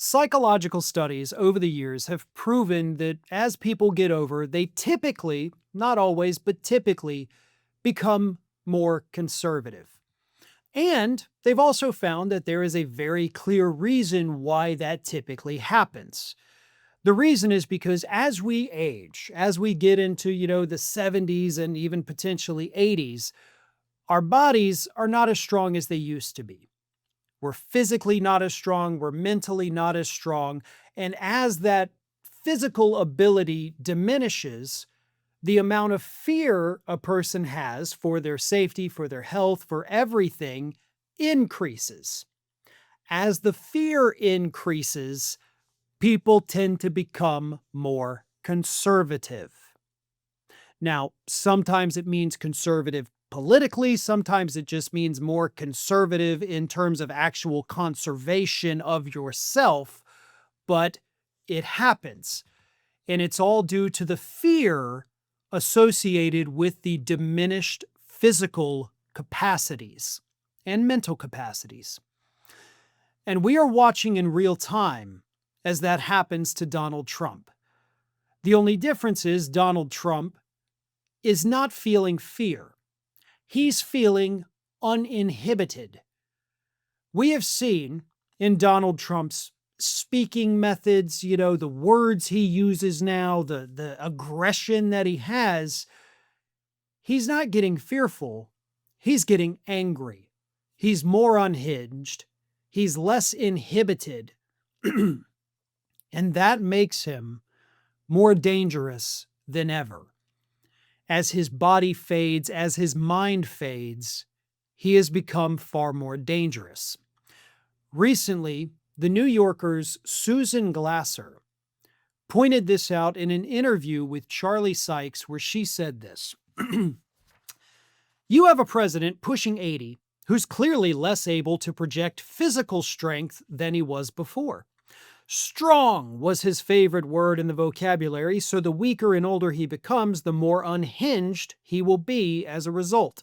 Psychological studies over the years have proven that as people get over, they typically, not always, but typically, become more conservative. And they've also found that there is a very clear reason why that typically happens. The reason is because as we age, as we get into, the 70s and even potentially 80s, our bodies are not as strong as they used to be. We're physically not as strong, we're mentally not as strong. And as that physical ability diminishes, the amount of fear a person has for their safety, for their health, for everything increases. As the fear increases, people tend to become more conservative. Now, sometimes it means conservative politically, sometimes it just means more conservative in terms of actual conservation of yourself, but it happens. And it's all due to the fear associated with the diminished physical capacities and mental capacities. And we are watching in real time as that happens to Donald Trump. The only difference is Donald Trump is not feeling fear. He's feeling uninhibited. We have seen in Donald Trump's speaking methods, the words he uses now, the aggression that he has, he's not getting fearful. He's getting angry. He's more unhinged. He's less inhibited. And that makes him more dangerous than ever. As his body fades, as his mind fades, he has become far more dangerous. Recently, the New Yorker's Susan Glasser pointed this out in an interview with Charlie Sykes, where she said this: "You have a president pushing 80 who's clearly less able to project physical strength than he was before. Strong was his favorite word in the vocabulary, so the weaker and older he becomes, the more unhinged he will be as a result.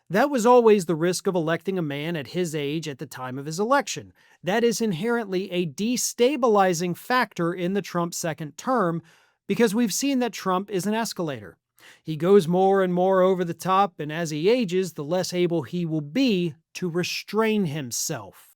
That was always the risk of electing a man at his age at the time of his election. That is inherently a destabilizing factor in the Trump second term because we've seen that Trump is an escalator. He goes more and more over the top, and as he ages, the less able he will be to restrain himself."